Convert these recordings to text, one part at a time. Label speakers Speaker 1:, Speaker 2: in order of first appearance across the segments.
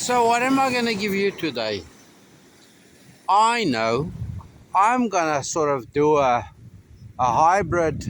Speaker 1: So what am I going to give you today? I know I'm going to sort of do a hybrid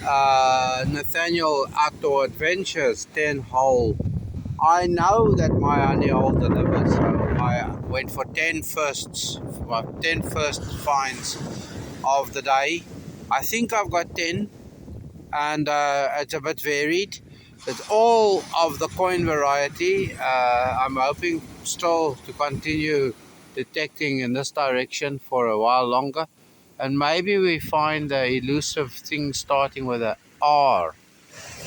Speaker 1: Nathaniel Outdoor Adventures 10 hole. I know that my honey hole delivers, so I went for 10 firsts, 10 first finds of the day. I think I've got 10, and it's a bit varied. It's all of the coin variety. I'm hoping still to continue detecting in this direction for a while longer, and maybe we find the elusive thing starting with a R.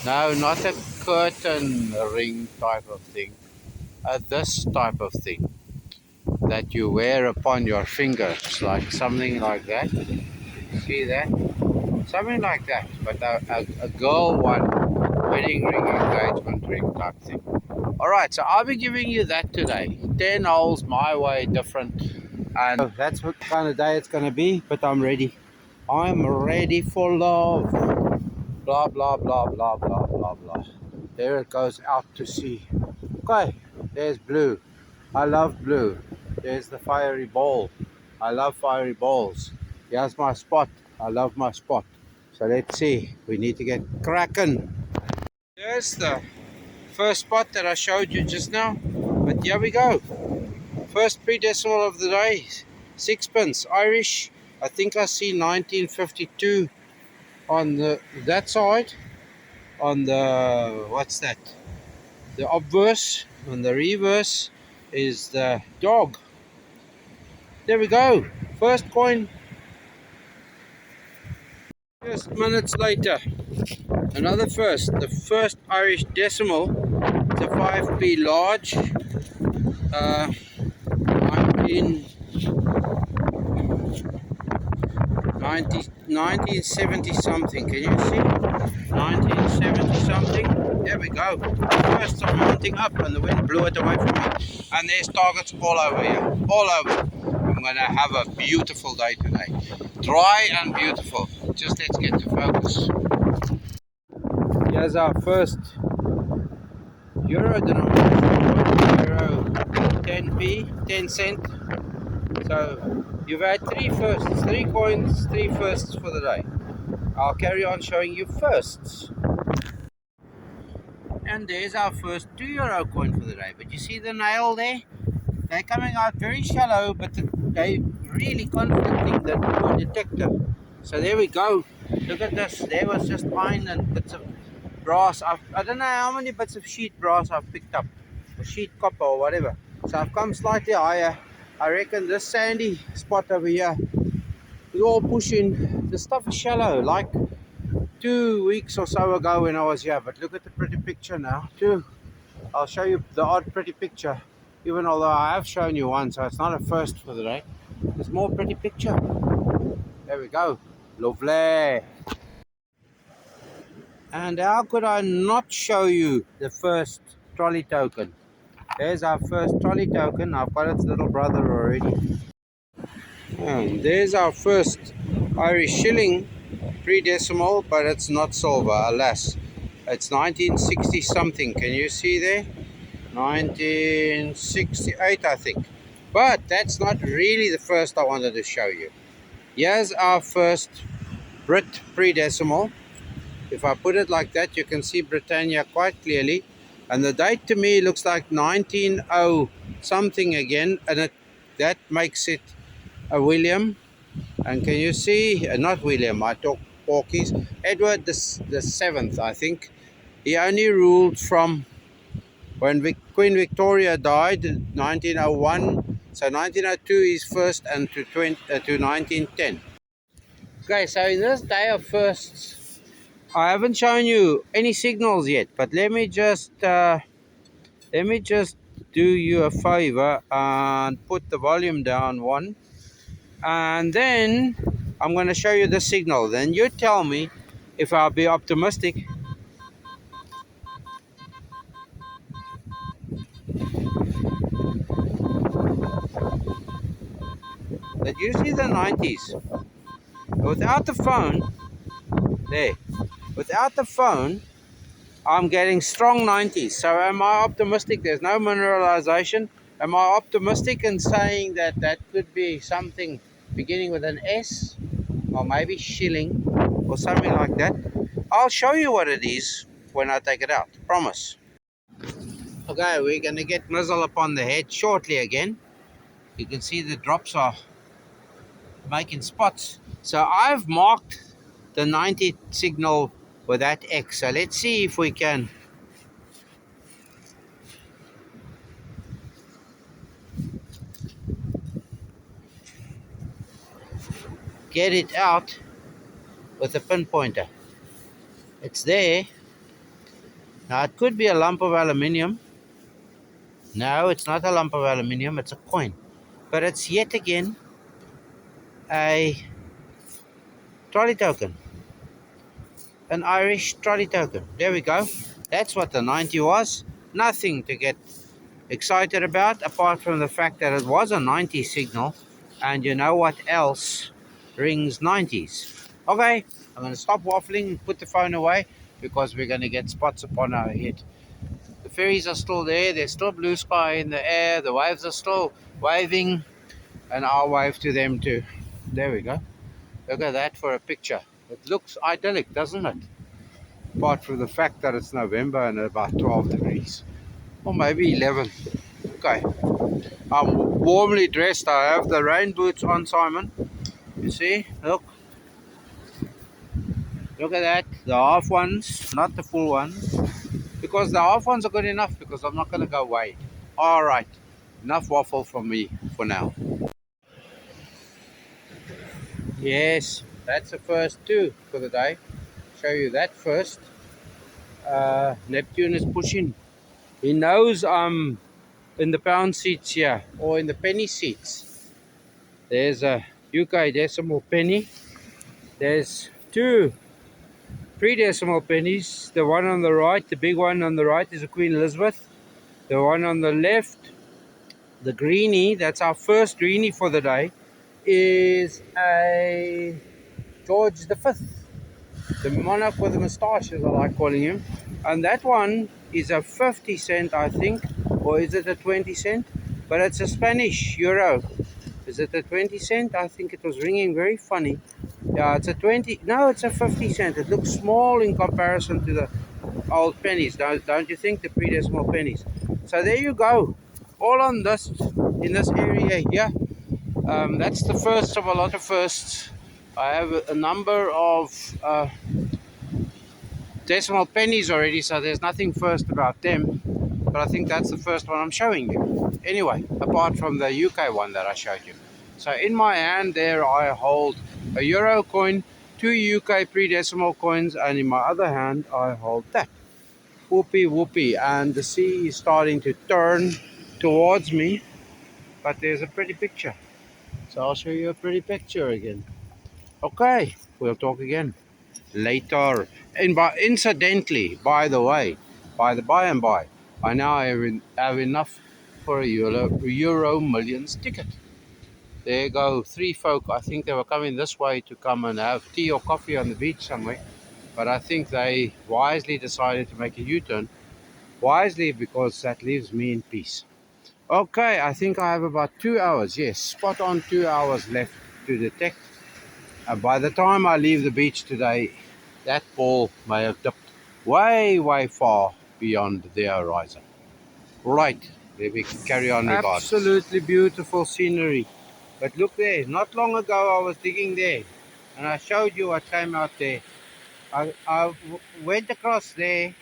Speaker 1: No, not a curtain ring type of thing. This type of thing that you wear upon your fingers, like something like that. See that? Something like that, but a girl one, wedding ring, engagement ring type thing. Alright, so I'll be giving you that today. 10 holes my way, different. And that's what kind of day it's going to be, but I'm ready. I'm ready for love. Blah, blah, blah, blah, blah, blah, blah. There it goes out to sea. Okay, there's blue. I love blue. There's the fiery ball. I love fiery balls. Here's my spot. I love my spot. So let's see. We need to get cracking. There's the first spot that I showed you just now. But here we go. First pre-decimal of the day. Sixpence. Irish. I think I see 1952 on that side. On the, what's that? The obverse. On the reverse is the dog. There we go. First coin. Just minutes later. Another first. The first Irish decimal. It's a 5p large. 1970 something. Can you see? 1970 something. There we go. First I'm mounting up and the wind blew it away from me. And there's targets all over here. All over. I'm going to have a beautiful day today. Dry and beautiful. Just let's get to focus. Here's our first euro denomination. Euro 10p, 10 cent. So you've had three firsts, 3 coins, 3 firsts for the day. I'll carry on showing you firsts. And there's our first €2 coin for the day. But you see the nail there? They're coming out very shallow, but they're really conflicting the detector. So there we go. Look at this. There was just iron and bits of brass. I don't know how many bits of sheet brass I've picked up, or sheet copper or whatever. So I've come slightly higher. I reckon this sandy spot over here is all pushing. The stuff is shallow, like 2 weeks or so ago when I was here. But look at the pretty picture now too. I'll show you the odd pretty picture, even although I have shown you one, so it's not a first for the day. There's more pretty picture. There we go. Lovely. And how could I not show you the first trolley token? There's our first trolley token. I've got its little brother already. And there's our first Irish shilling pre-decimal, but it's not silver, alas. It's 1960 something. Can you see there? 1968, I think. But that's not really the first I wanted to show you. Here's our first Brit pre-decimal. If I put it like that, you can see Britannia quite clearly. And the date to me looks like 1900 something again. And that makes it a William. And can you see, not William, I talk Porkies. Edward the 7th, I think. He only ruled from when Queen Victoria died, 1901. So 1902 is first, and to 1910. Okay, so in this day of firsts, I haven't shown you any signals yet, but let me just do you a favor and put the volume down one, and then I'm going to show you the signal. Then you tell me if I'll be optimistic. That you see the 90s without the phone there. Without the phone, I'm getting strong 90s. So am I optimistic? There's no mineralization. Am I optimistic in saying that that could be something beginning with an S, or maybe shilling or something like that? I'll show you what it is when I take it out. Promise. Okay, we're going to get muzzle upon the head shortly again. You can see the drops are making spots. So I've marked the 90 signal with that X. So let's see if we can get it out with a pinpointer. It's there. Now it could be a lump of aluminium. No, it's not a lump of aluminium, it's a coin. But it's yet again a trolley token. An Irish trolley token. There we go. That's what the 90 was. Nothing to get excited about apart from the fact that it was a 90 signal. And you know what else rings 90s? Okay, I'm going to stop waffling and put the phone away because we're going to get spots upon our head. The ferries are still there. There's still blue sky in the air. The waves are still waving, and I'll wave to them too. There we go. Look at that for a picture. It looks idyllic, doesn't it? Apart from the fact that it's November and about 12 degrees, or maybe 11. Okay, I'm warmly dressed. I have the rain boots on, Simon. You see? Look at that. The half ones, not the full ones. Because the half ones are good enough because I'm not going to go wide. Alright, enough waffle from me for now. Yes, that's the first two for the day. Show you that first. Neptune is pushing. He knows I'm in the pound seats here or in the penny seats. There's a UK decimal penny. There's two 3 decimal pennies. The one on the right, the big one on the right, is a Queen Elizabeth. The one on the left, the greenie, that's our first greenie for the day, is a George V, the monarch with the moustache, as I like calling him. And that one is a 50 cent, I think, or is it a 20 cent? But it's a Spanish euro. Is it a 20 cent? I think it was ringing very funny. Yeah, it's a 20. No, it's a 50 cent. It looks small in comparison to the old pennies, don't you think? The pre-decimal pennies. So there you go. All on this, in this area here. That's the first of a lot of firsts. I have a number of decimal pennies already, so there's nothing first about them. But I think that's the first one I'm showing you. Anyway, apart from the UK one that I showed you. So in my hand there I hold a euro coin, 2 UK pre-decimal coins, and in my other hand I hold that. Whoopee whoopee, and the sea is starting to turn towards me, but there's a pretty picture. So I'll show you a pretty picture again. Okay, we'll talk again later. And incidentally, by the way, by and by, I now have enough for a Euro Millions ticket. There go 3 folk. I think they were coming this way to come and have tea or coffee on the beach somewhere. But I think they wisely decided to make a U-turn. Wisely, because that leaves me in peace. Okay, I think I have about 2 hours. Yes, spot on 2 hours left to detect. By the time I leave the beach today, that ball may have dipped way, way far beyond the horizon. Right, let me carry on regardless. Absolutely beautiful scenery. But look there, not long ago I was digging there and I showed you what came out there. I went across there.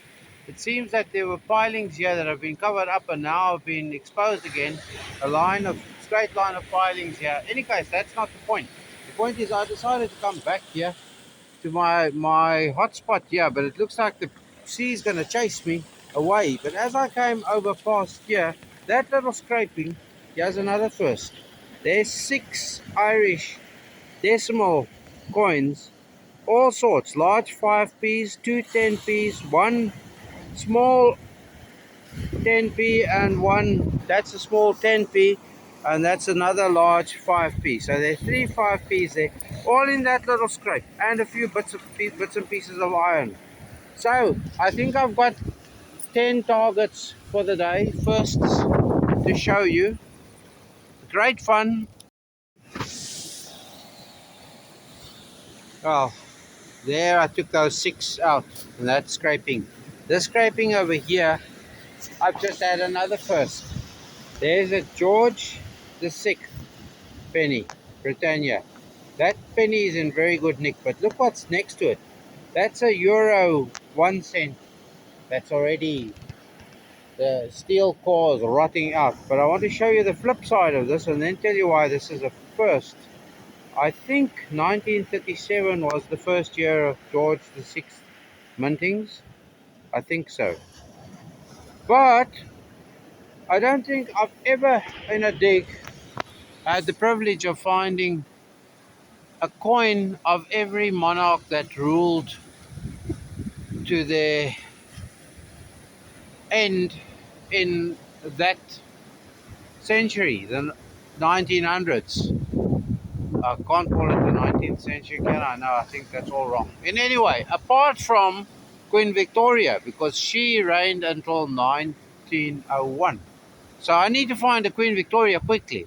Speaker 1: It seems that there were pilings here that have been covered up and now have been exposed again. Straight line of pilings here. In any case, that's not the point. The point is I decided to come back here to my hotspot here, but it looks like the sea is going to chase me away. But as I came over past here, that little scraping, here's another first. There's 6 Irish decimal coins, all sorts, large 5p's, 2 10p's, 1 small 10p, and 1, that's a small 10p, and that's another large 5p. So there's 3 5p's there, all in that little scrape, and a few bits and pieces of iron. So I think I've got 10 targets for the day, firsts to show you. Great fun. Oh, there I took those 6 out, and that's scraping. This scraping over here, I've just had another first. There's a George the 6th penny, Britannia. That penny is in very good nick, but look what's next to it. That's a euro 1 cent. That's already, the steel core is rotting out. But I want to show you the flip side of this and then tell you why this is a first. I think 1937 was the first year of George the 6th mintings. I think so. But I don't think I've ever in a dig had the privilege of finding a coin of every monarch that ruled to their end in that century, the 1900s. I can't call it the 19th century, can I? No, I think that's all wrong. In any way, apart from Queen Victoria, because she reigned until 1901. So I need to find the Queen Victoria quickly.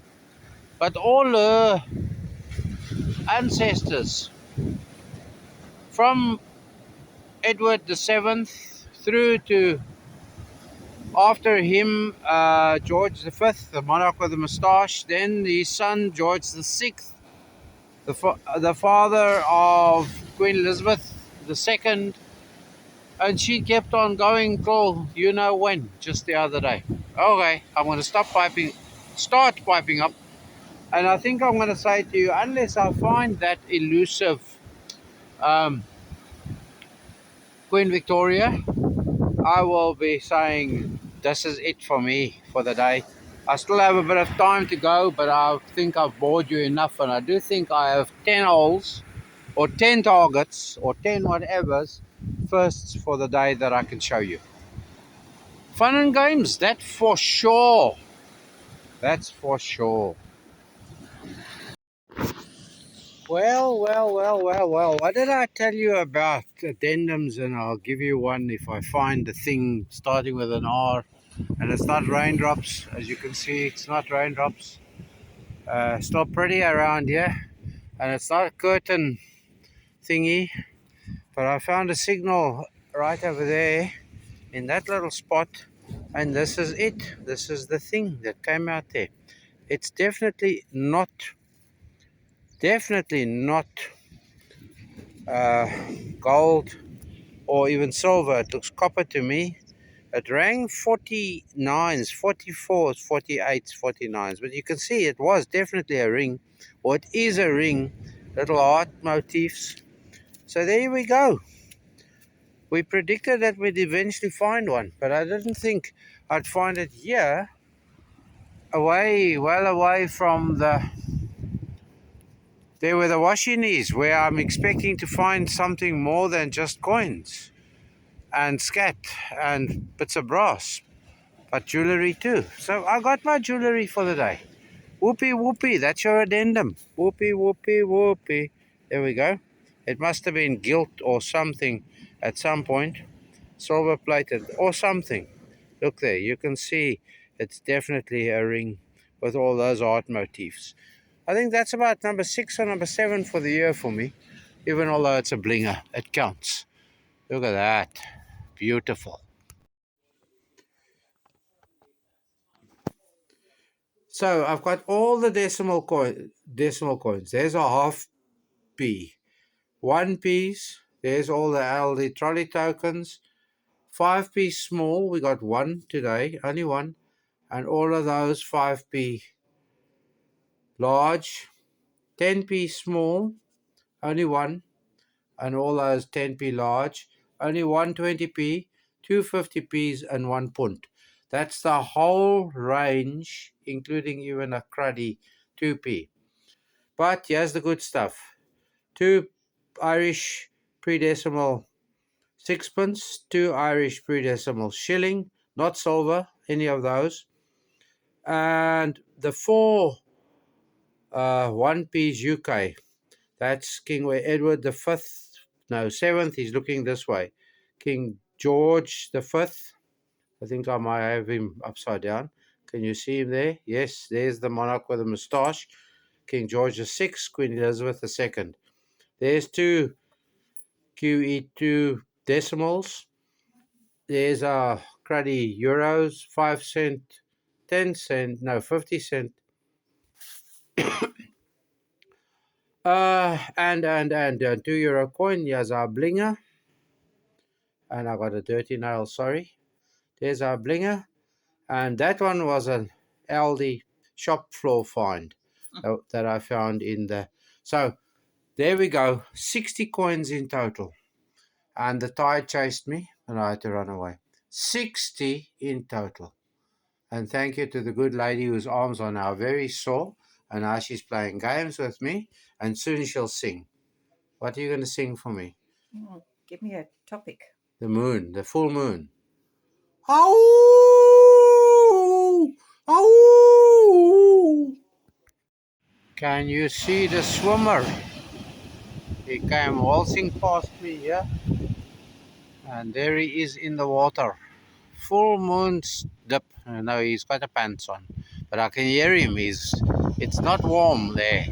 Speaker 1: But all her ancestors, from Edward the 7th through to after him, George the 5th, the monarch with the moustache, then his son George the 6th, the father of Queen Elizabeth II, and she kept on going till you know when, just the other day. Okay, I'm going to start piping up, and I think I'm going to say to you, unless I find that elusive um, Queen Victoria, I will be saying this is it for me for the day. I still have a bit of time to go, but I think I've bored you enough, and I do think I have 10 holes or 10 targets or 10 whatevers firsts for the day that I can show you. Fun and games, that for sure. That's for sure. Well. What did I tell you about addendums? And I'll give you one if I find the thing starting with an R. And it's not raindrops, as you can see, it's not raindrops. Still pretty around here. And it's not a curtain thingy. But I found a signal right over there in that little spot. And this is it. This is the thing that came out there. It's definitely not uh, gold or even silver. It looks copper to me. It rang 49s, 44s, 48s, 49s, but you can see it was definitely a ring, or it is a ring, little heart motifs. So there we go. We predicted that we'd eventually find one, but I didn't think I'd find it here, well away from there where the washing is, where I'm expecting to find something more than just coins and scat and bits of brass, but jewellery too. So I got my jewellery for the day. Whoopee, that's your addendum. Whoopee. There we go. It must have been gilt or something at some point. Silver plated or something. Look there, you can see it's definitely a ring with all those art motifs. I think that's about number 6 or number 7 for the year for me. Even although it's a blinger, it counts. Look at that. Beautiful. So I've got all the decimal coins. There's a half p, 1p's. There's all the LD trolley tokens. 5p small. We got one today, only one, and all of those 5p large. 10p small, only one, and all those 10p large. Only 120p, 250p's, and 1 punt. That's the whole range, including even a cruddy 2p. But here's the good stuff. 2 Irish pre-decimal sixpence, 2 Irish pre-decimal shilling, not silver, any of those. And the 4 1p's UK. That's King Edward the 5th, no, 7th, he's looking this way. King George the Fifth. I think I might have him upside down. Can you see him there? Yes, there's the monarch with a moustache. King George the Sixth, Queen Elizabeth the Second. There's two QE2 decimals. There's our cruddy euros, 5 cent, 10 cent, no, 50 cent. And 2 euro coin. Here's our blinger. And I got a dirty nail, sorry. There's our blinger. And that one was an Aldi shop floor find that I found in the... So there we go, 60 coins in total. And the tide chased me and I had to run away. 60 in total. And thank you to the good lady whose arms are now very sore. And now she's playing games with me. And soon she'll sing. What are you going to sing for me?
Speaker 2: Give me a topic.
Speaker 1: The moon, the full moon. Ow! Ow! Can you see the swimmer? He came waltzing past me here. And there he is in the water. Full moon's dip. No, he's got a pants on. But I can hear him. It's not warm there.